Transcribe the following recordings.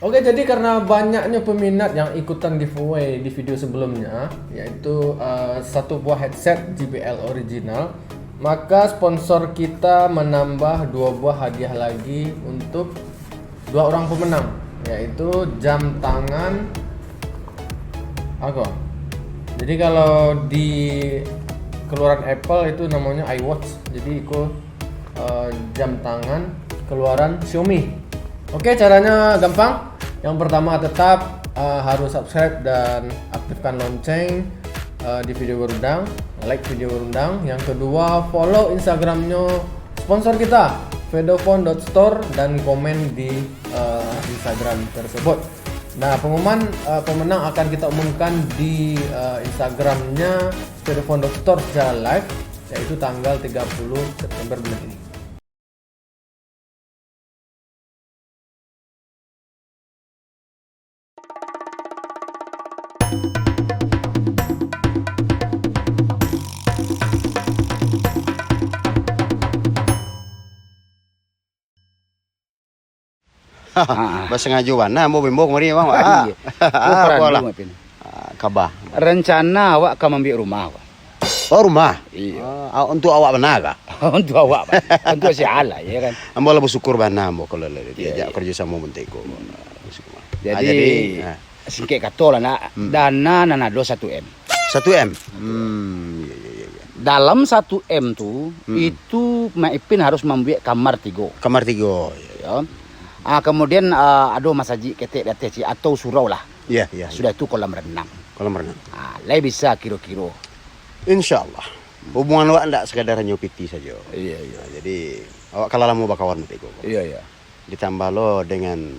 Oke, jadi karena banyaknya peminat yang ikutan giveaway di video sebelumnya, yaitu satu buah headset JBL original, maka sponsor kita menambah 2 buah hadiah lagi untuk 2 orang pemenang, yaitu jam tangan Jadi kalau di keluaran Apple itu namanya iWatch, jadi itu jam tangan keluaran Xiaomi. Oke, caranya gampang. Yang pertama tetap harus subscribe dan aktifkan lonceng di video berundang, like video berundang. Yang kedua follow Instagramnya sponsor kita Vedophone.store dan komen di Instagram tersebut. Nah, pengumuman pemenang akan kita umumkan di Instagramnya Vedophone.store secara live, yaitu tanggal 30 September bulan ini. Bahasa ngajuan nah mau bimbok mari bang. Kabah. Rencana awak akan ambil rumah awak. Oh rumah. Iya. Untuk awak benar kah? Untuk awak, untuk si ala ya kan. Ambo lah bersyukur benar ambo kalau diajak kerja sama menteko. Jadi singkat kata lah nak dana nana do 1M. 1M. Dalam 1M tu itu Maipin harus membuat kamar 3. Kamar 3. Ya. Kemudian ada masaji ketek dateci atau surau lah. Iya, iya. Sudah itu kolam renang. Kolam renang. Lai bisa kira-kira. Insyaallah. Hubungan awak enggak sekadar hanya piti saja. Iya, iya. Jadi awak kalau mau bakawan menteko. Iya, iya. Ditambah lo dengan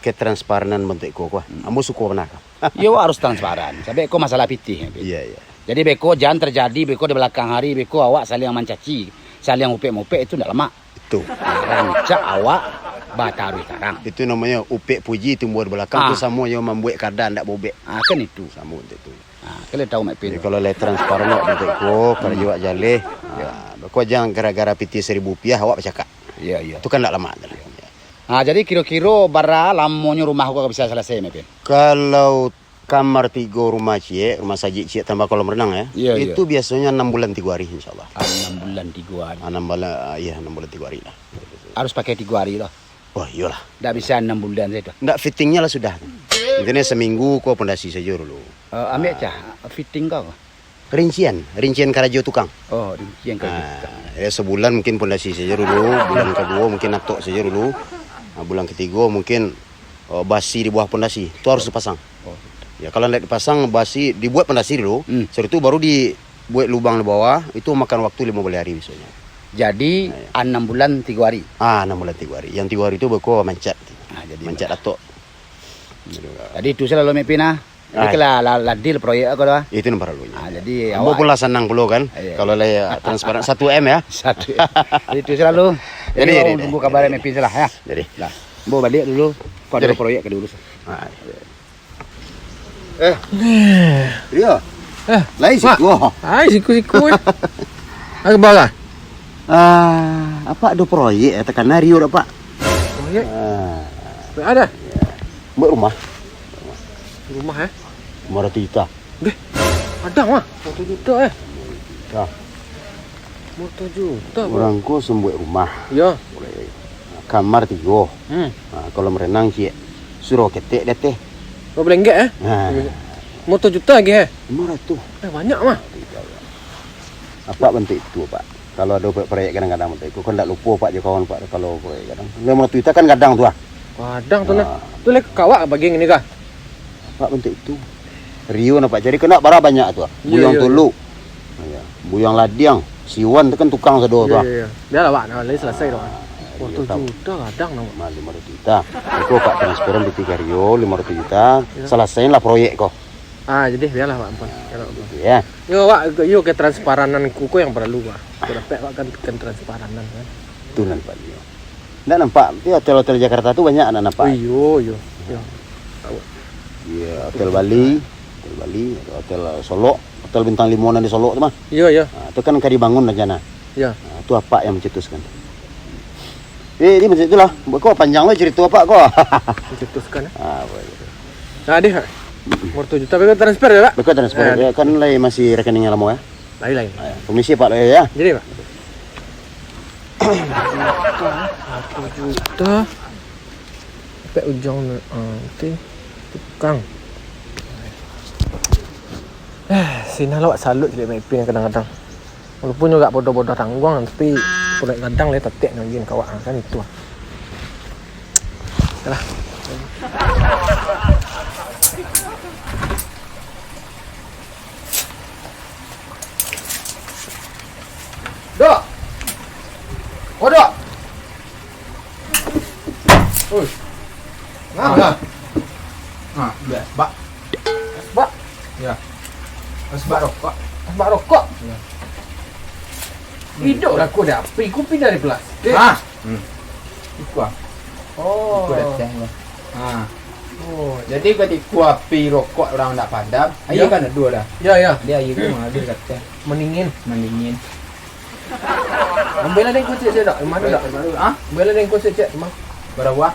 ketransparanan menteko kok. Ambo suka benar. Ya harus transparan. Sampai kau masalah piti. Iya, iya. Jadi beko jangan terjadi beko di belakang hari beko awak saling mencaci, saling upek-upek itu enggak lama. Itu. Rancak awak bataru sekarang. Itu namanya upek puji tumbuh di belakang itu sama yang membuat keadaan ndak bobek. Kan itu. Sama untuk itu. Kalian tahu Mak Pin. Kalau le transparan awak menteko, kalau juga jaleh. Kau jangan gara-gara piti Rp1.000 awak bercakap. Iya, iya. Itu kan ndak lama. Jadi kira-kira bara lamonnya rumah aku bisa selesai Mak Pin. Kalau kamar 3 rumah cie, rumah saji cie tambah kolam renang ya. Iya, itu biasanya 6 bulan 3 hari insyaallah. 6 bulan 3 hari. 6 bulan, iya 6 bulan 3 hari lah. Harus pakai 3 hari lah. Oh iyalah. Nggak bisa 6 bulan saja. Nggak fittingnya lah sudah. Intinya seminggu kau pondasi saja dulu. Ambil cah fitting kau. Rincian karajo tukang. Oh, rincian karajo tukang. Ya sebulan mungkin pondasi saja dulu, bulan kedua mungkin atok saja dulu. Bulan ketiga mungkin basi di bawah pondasi. Itu harus dipasang. Oh. Ya kalau tidak dipasang basi dibuat pondasi dulu, setelah itu baru dibuat lubang di bawah, itu makan waktu 15 hari misalnya. Jadi 6 bulan 3 hari. 6 bulan 3 hari. Yang 3 hari itu beko mancat. Jadi mancat atok. Jadi itu selalu Mepina. Ini kalau deal proyek aku dah. Itu nomor lalunya. Jadi awak pula senang puluh kan. Kalau le transparan 1M ya. 1M. Jadi itu selalu. Jadi tunggu kabar Mepina lah ya. Jadi. Lah. Mau balik dulu. Kau ada proyek ke dulu. Iya. Lain siku. Siku. Aku bawa. Apa ada proyek tekan Rio dah Pak. Proyek. Ada. Buat rumah. Rumah ya? 500 juta. Ada mah. 1 juta ya. 1 juta. Orang ko sembuat rumah. Ya. Kamar 3. Kolam renang sih. Suruh ketek dah teh. Kau boleh enggak ya? 1 juta lagi ya? 500. Banyak mah. Apa bentuk itu Pak? Kalau ada proyek kadang-kadang bentuk itu kan tak lupa Pak Jokawan Pak kalau proyek kadang. 500 juta kan kadang tuh. Kadang tuh nah. Itu lek kawak bagi ini kah? Pak bentuk itu. Rio nak Pak jadi kena bara banyak tuh. Buyang tulu. Buyang ladiang, siwan itu kan tukang sedo tuh. Iya. Dia lah Pak, nah selesai dong. 1 juta kadang nama. 500 juta. Itu Pak transferan di 3 Rio 500 juta. Selesaiin lah proyek kok. Jadi biarlah Pak ampun. Ya. Yo Pak, yo ke transparanan kuku yang perlu Pak. Sudah Pak kan transparanan kan. Itu nampak dia. Nggak nampak, di hotel-hotel Jakarta tuh banyak anak nampak. Iya. Iya, hotel Bali, hotel Solo, hotel bintang 5 di Solo tuh mah. Iya. Nah, itu kan dibangun rencana. Iya. Nah, itu apa yang mencetuskan? Ini macam itulah. Kau panjang lah cerita apa kau? Cetuskan. Boleh. Nah, dia. Morto juta beko transfer ya, Pak? Beko transfer ya, kan lagi masih rekeningnya lama ya. Lain-lain. Komisi Pak lagi ya. Jadi, Pak. 1 juta. Sampai ujung nanti tukang. Sini lawak salut jadi mapping kadang-kadang. Walaupun juga bodoh-bodoh tanggung tapi kadang lihat tetek ngagin kawak kan itu. Yalah. Dok. Oh, Dok. Oi. Nah. Bak. Bak. Ya. Sebab rokok. Bak rokok. Ya. Hidup lah aku dah api. Kopi dari plastik. Iku ah. Oh. Iku dah teh. Oh, jadi ketika api rokok orang tak padam, air kan ada dua dah. Ya, ya. Dia air tu mengalir kat teh, Mendingin. mendingin. Ambil ada yang kau cek tak? Mana tak? Ambil ada yang kau cek cek. Berapa?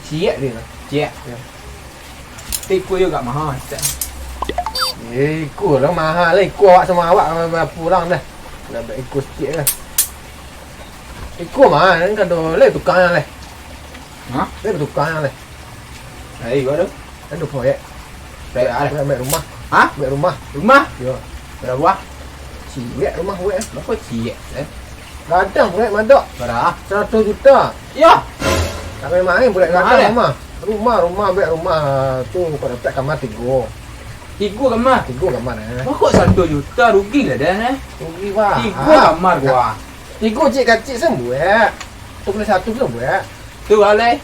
Ciek dia. Cik. Ya. Tiku juga mahal. Ikut lah mahal lah. Ikut awak sama awak pulang dah. Dah ikut sikit lah. Ikut mahal kan tu tukang yang leh. Ha? Tukang yang leh. Air gua tu. Ada proyek. Ambil rumah. Ha? Ambil rumah. Rumah? Ya. Berapa? Ciek rumah proyek. Berapa cik? Gadang proyek mandok. Berapa? 100 juta. Ya. Tak main-main proyek Mahal, gadang rumah. Rumah ambil rumah tu kau dapat kamar 3. 3 kamar. 3 kamar Kok 1 juta rugi lah dah Rugi wah. 3 kamar gua. 3 cik kacik sembuh. Tu boleh 1 sembuh. Tu alai.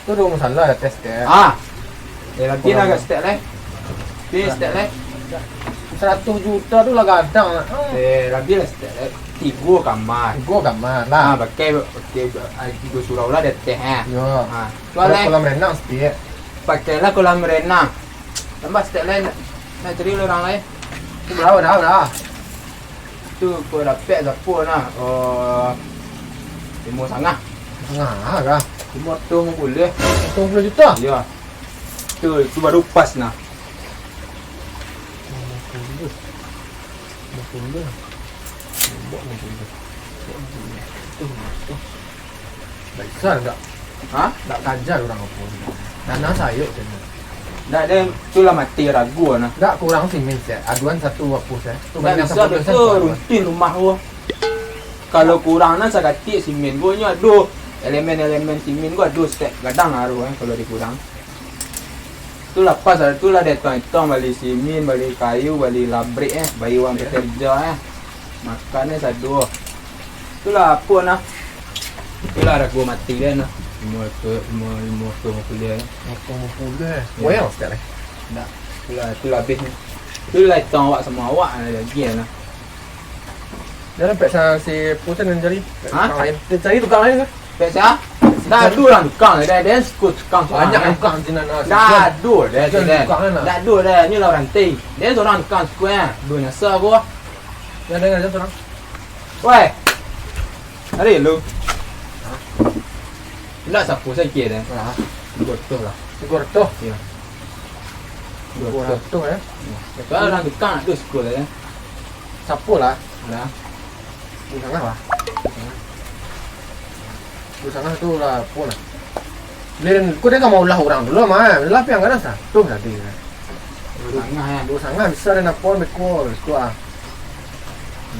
Tu ada masalah test dia. Lagi nak kat step leh. Step leh. 100 juta tu lah gadang. Lagi lah step leh. 3 kamar. 3 kamar lah. Pakai tiga surau lah dah teh Ya. Tu alai. Kolam renang sikit. Pakailah kolam renang. Tambah step lain nak cari orang lain. Tu berapa? Tu kau dapat siapa nak? 5 sangat. Tengah kah? 5 tu boleh. 20 juta. Ya. Tu baru pas nah. 50. Besar tak? Tak kajar orang apa. Dana sayur je. Dah ada tu lah mati ragu nah. Tak kurang simen set. Aduan 1 hapus Tu Tak bisa tu rutin rumah gua. Kalau kurang nak sakati simen gua nya aduh elemen-elemen simen gua aduh step gadang aru kalau dikurang. Tu lah pas tu lah datang balik simen, balik kayu, balik labrik bagi orang bekerja makannya sadu. Tu lah apa nah. Tu lah ragu mati dia nah. 50 kuliah. 50. Well, sekali. Tak. Tu lah habis ni. Tu lah tang awak sama awak lagi lah. Dia dapat si Pusan dan cari tukang lain. Dia cari tukang lain ke? Pek saya? Dah ada orang tukang dah. Dia ikut tukang seorang. Banyak tukang di sana. Dah ada dah. Tukang mana? Dah ada dah. Ni lah orang ranting. Dia seorang tukang square. Dua nyasa gua. Yang dengar dia orang. Weh. Hari lu. Nak siapa saya kira dah. Betul lah. Gorto. Ya. Gorto ya. Kalau orang tukang ada sekolah ya. Sapu lah. Dah. Di sana lah. Di sana tu lah apa lah. Lirin, kau dia tak mau lah orang dulu mah. Lah yang ada satu tadi. Tengah ya. Dua sangat bisa dia nak pon bekor. Bekor.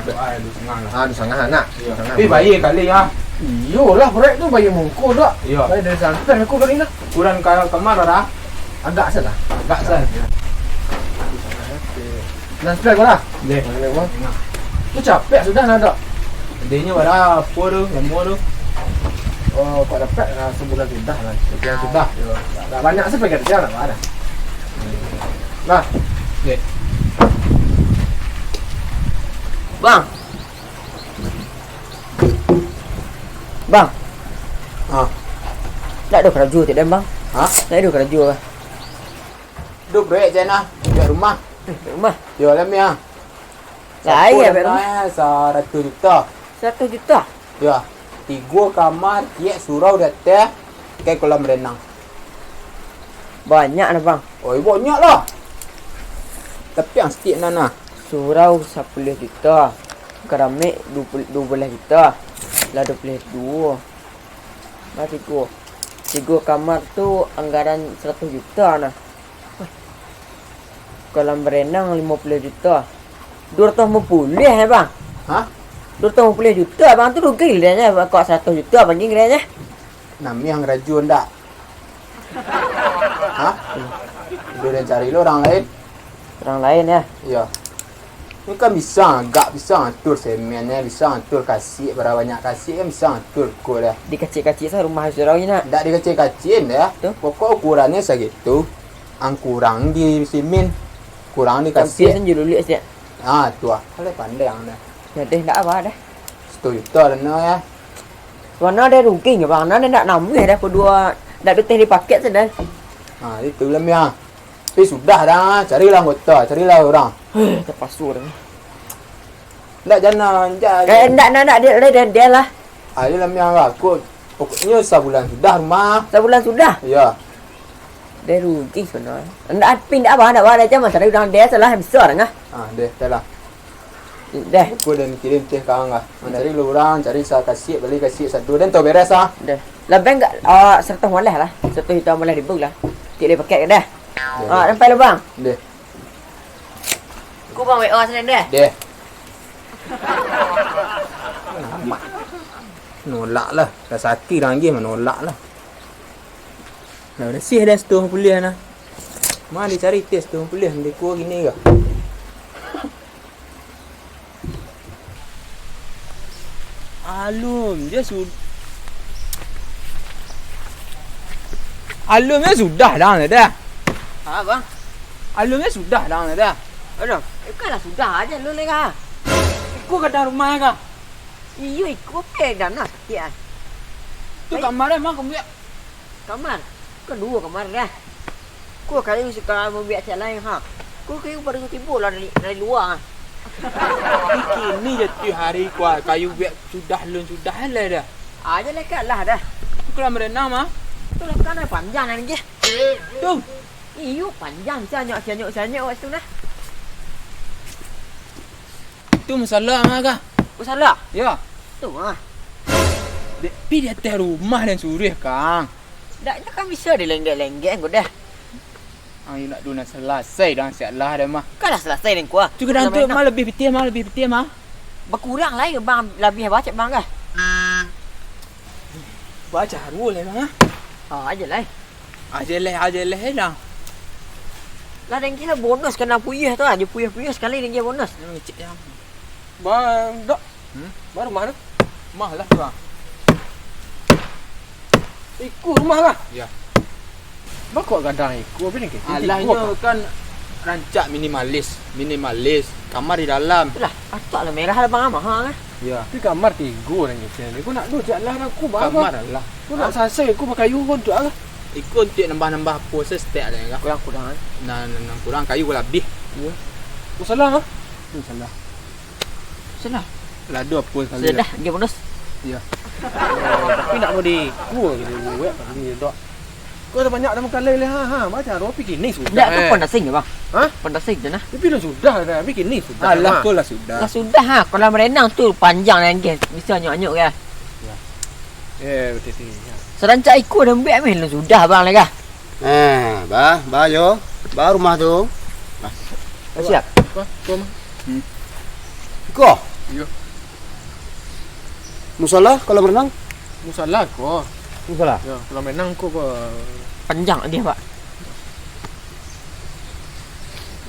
Ada tengah lah. Di sana anak. Tapi bayi kali ya. Iyo lah proyek tu bayi mungko dak. Iya. Bayi dari sana bekor kali nak. Kurang kamar dah. Agak salah. Agak sah. Nah, spek lah. Deh. Tu capek sudah nak dak. Adanya berapa tu? Lembu tu? Oh, kau dapat sebulan sudah lah. Sebulan sudah. Tak banyak spek kerja lah ada. Nah, Deh. Bang. Bang. Tak ada kerja tak ada bang? Tak ada kerja ke? Duk duit je nah. Duit rumah. Rumah. Yo lem ya. Saya bet rumah. 100 juta. 1 juta. Ya. 3 kamar, tiap surau di atas, kayak kolam renang. Banyak lah bang. Oh, banyak lah. Tapi yang sikit Nana. Surau 10 juta. Keramik 12 juta. Lah 22. Nah 3 kamar tu anggaran 100 juta nah. Kolam berenang 50 juta. 250 ya bang. Hah? 250 juta bang tu rugi dia kau 100 juta bang kiranya. Nami yang rajun tak? Hah? Udah dan cari lo orang lain. Orang lain ya. Ya. Ini kan bisa atur semennya, bisa atur kasih, berapa banyak kasih kan bisa atur kau dah. Dikecil-kecil saya rumah surau ni nak. Tak dikecil-kecil ya. Tuh. Pokok ukurannya segitu. Ang kurang di simin, kurang Kasih dikasih. sen jululik siap. Ah, tua. Kalau pandai yang dah. Jadi tak apa dah. 1 juta dah ya. Warna dia rugi ke bang? Dia nak nambah dah kedua. Dah betul di paket sudah. Ah, itu lah ya. Tapi sudah dah, carilah anggota, carilah orang. Terpasur dah. Tak jangan, jangan. Nak dia lah. Ah, dia lah yang aku. Pokoknya sebulan sudah rumah. Sebulan sudah. Ya. Dia rugi sebenarnya. Nak pindah apa? Nak apa aja masalah orang dia salah besar ngah. Ah, deh, dah lah. Dah. Aku dan kirim teh kau ngah. Cari lu orang, cari saya kasih, beli kasih satu dan tu beres ah. Dah. Lebih enggak 100 malah lah. 1 juta malah dibug lah. Tik dia paket ke dah. Sampai lah bang. Deh, Aku bang WA sana dah. deh. Nolak lah. Dah sakit lagi menolak lah. Dah bersih dah setengah pulih nah. Mana dicari tes setengah pulih dia kuah gini ke? Alumnya sudah dah. Ha bang. Alumnya sudah dah. Aduh, kan lah sudah aja lu ni kah? Aku kat rumah kah? Iyo ikut pe dah nak sekian. Tu kamar emang kamu ya? Kamar. Kedua kamar dah. Ku kali suka membiak cak lain ha. Ku kayu baru timbul lah dari luar. Kini je hari kuat kayu biak sudah lah dah. Aja lekat lah dah. Aku nak berenang mah. Tu lekat dah panjang lagi. Tu. Iyo panjang sanyok kat situ dah. Tu masalah mah kah? Ku salah. Ya. Tu ah. Tapi dia atas rumah dan surih kang. Dah itu kan bisa dilenggek-lenggek aku dah. Ay nak duna selesai dah sialah dah mah. Kan dah selesai dengan ku. Tu kadang tu mah lebih betul mah. Berkurang lah bang lebih baca bang kah? Baca haru le mah. Aja lah. Aje leh dah. Lah dan kita bonus kena puyah tu aja puyah sekali dan dia bonus. Ngecek yang. Bang, dok. Baru mana? Mah lah tu. Ikut rumah kah? Ya. Bang kau gadang ikut apa ni ke? Alahnya kan rancak minimalis. Kamar di dalam. Itulah, atak lah merah lah bang mah kan. Ya. Tapi kamar 3 orang ni. Aku nak duduk jalan aku bang. Kamar lah. Aku nak selesai aku pakai kayu pun tu lah. Ikut untuk nambah proses setiap lah kan. Kurang kan. Nah, kurang kayu lebih. Ya. Aku salah ah. Salah. Sudah. Lah dua apa kali. Sudah dia bonus. Ya. Tapi nak mau di gua gitu web ni dok. Kau dah banyak dah makan lele ha. Macam ropi kini sudah. Enggak tu pandasing ya bang. Hah? Pandasing je nah. Tapi dah sudah dah. Bikin ni sudah. Alah tu lah sudah. Dah sudah ha. Kalau berenang tu panjang lagi. Bisa nyok-nyok kan. Betul. Serancak ikut dan ambil ambil lah sudah bang lah kah. Bah yo. Bah rumah tu. Siap. Kau mah. Kau. Ya. Musalah kalau berenang? Musalah kau. Musalah. Ya, kalau menang kau Panjang dia pak.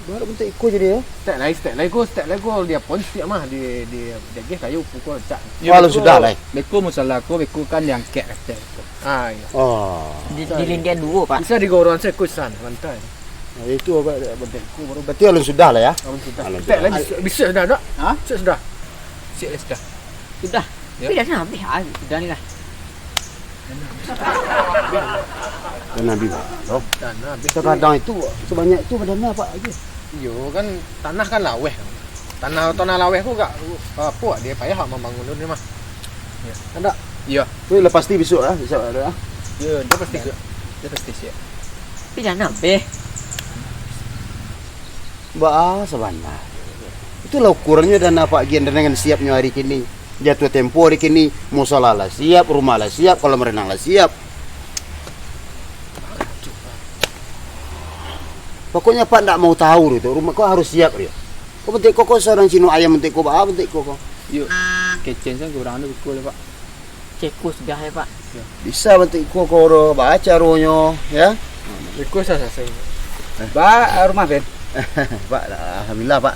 Baru bentuk ikut je dia. step lain kau dia pun siap mah dia geh kayu pukul cak. Kalau sudah lah. Beko masalah aku kan yang kek kata. Ah ya. Oh. Di lingkian dua pak. Bisa digorong saya ikut sana lantai. Nah, itu apa bentuk ikut baru. Berarti alun sudah lah ya. Alun sudah. Alun Step sudah. lain bisa dah tak? Ha? Sudah. Siap dah sudah. Sudah. Ya. Tapi dah habis ah. Sudah ni lah. Dan Nabi. Oh. Dan habis. Kadang itu sebanyak itu badannya apa aja? Yo kan tanah kan laweh. Tanah laweh ku gak apa dia payah membangun ni mah. Ya. Ada. Iya. Tu lepas ni besok ah, besok ada. Ya, dia pasti siap. Tapi dah nampak. Ba sebenarnya. Itulah ukurannya dana Pak Gian dengan siapnya hari kini. Jatuh tempo hari kini, musola lah siap, rumah lah siap, kolam renang lah siap. Pokoknya Pak tidak mau tahu itu, rumah kau harus siap dia. Kau bentik kau seorang cino ayam bentik kau, bentik kau. Yuk, kecen saya kurang ada buku lah Pak. Cekku sudah ya Pak. Bisa bentik kau baca rohnya, ya. Ikut selesai. Pak, rumah Ben. Pak, alhamdulillah Pak.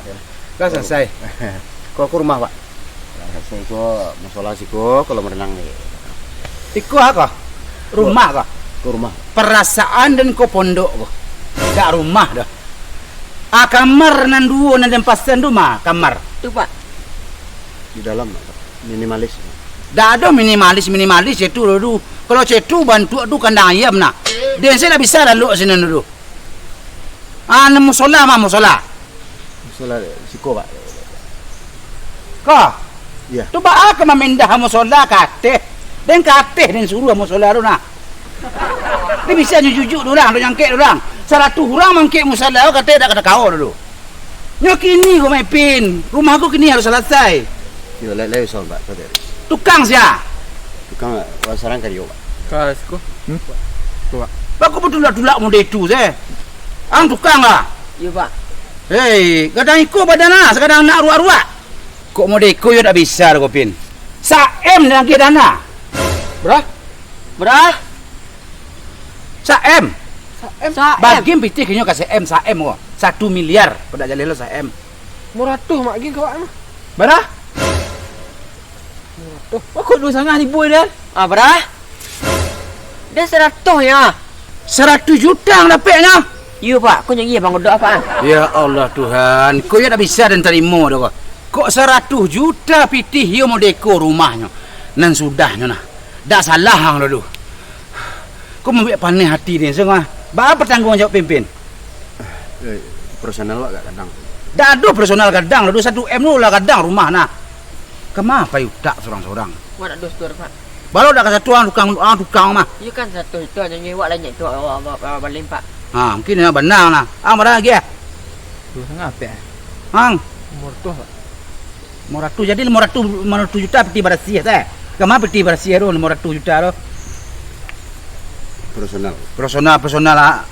Kau selesai. Kau ke rumah Pak. Selesai kau musola sih kau kolam renang ni. Iku apa? Rumah kah? Ke rumah. Perasaan dan ko pondok kah? Dak rumah dah. Kamar nan dua nan pasan rumah kamar. Tu Pak. Di dalam Pak. Minimalis. Dah ada minimalis itu dulu. Kalau cetu bantu adu kandang ayam nak. Dia saya dah bisa dah lu sini dulu. Ana musola mah musola. Musola siko Pak. Kah? Ya. Tu ba ka mamindah musola kate. Dan kate dan suruh musola tu nak. Dia bisa jujur orang, dia nyangkek orang. 100 orang mangkek musola kate dak kata kau dulu. Nyo kini ko mai pin. Rumahku kini harus selesai. Yo lele sol Pak. Tukang sia. Tukang wasaran kali yo Pak. Kasku. Aku betul dulak muda itu saya. Ang tukang lah. Ya Pak. Hei, kadang ikut badana, kadang nak ruak-ruak. Kok muda ikut ya tak bisa kau pin. Saem dengan kita dana. Berah? Saem. Sa Bagi pitih kini kasih M saem kau. 1 miliar pada jalil lo saem. Murah tuh mak gini kau mah. Berah? Aku 2,5 ribu dah. Berah? Dia 100 ya. 100 juta dapatnya. Ya Pak, kau nyari abang doa apaan? Ya Allah Tuhan, kau ya tak bisa dan terima dah kau. Kok 100 juta pitih yo mau dekor rumahnya. Nan sudahnya nah. Dak salah hang dulu. Kau mau buat panik hati ni semua. Apa tanggungjawab pimpin? Personal Pak kadang. Dak ada personal kadang dulu 1 M dulu lah kadang rumah nah. Kenapa yuk tak seorang-seorang? Mana dos tu Pak? Baru dak kata tuang tukang mah. Ya kan 100 itu hanya nyewa lainnya itu balik Pak. Ha, mungkin ya benar lah. Mana lagi ya? 2,5 apa? Hang, Murah tuh Pak. moratu jadi 500 juta peti bersih teh. Kemana peti bersih tu 500 juta tu? Personal lah.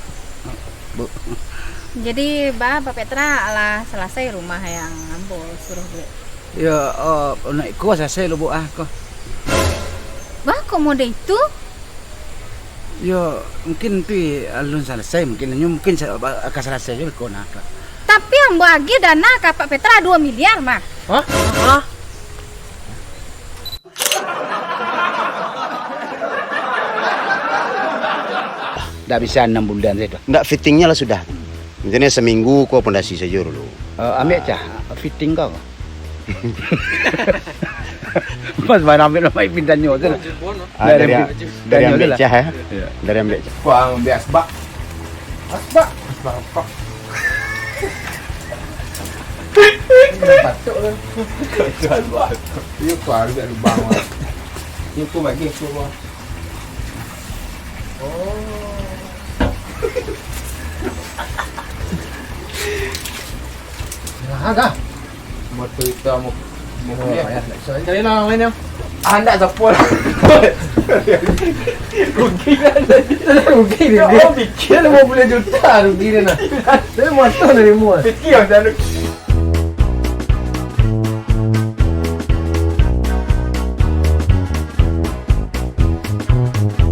Jadi Pak Petra lah selesai rumah yang ambo suruh beli. Ya, nak ikut saya lu buat kau. Bah, komodo itu? Ya, mungkin pi alun selesai mungkin akan selesai juga kau nak. Tapi yang bagi dana ke Pak Petra 2 miliar mah. Hah? Tak bisa 6 bulan saja. Enggak fittingnya lah sudah. Intinya seminggu kau pondasi saja dulu. Ambil cah fitting kau. Mas mana ambil nama pindannya tu. Dari ambil cah ya. Dari ambil cah. Kau ambil asbak. Asbak. Batuk lah. Jual batuk. Ini kau harus ada lubang. Ini kau bagi aku bang. Ada. Motor itu mau Ya, cari lah orang lain ya. anda sepul. Rugi kan? Rugi dia. Oh, pikir 50 juta rugi dia nak. Saya motor dari muat. Fikir dah.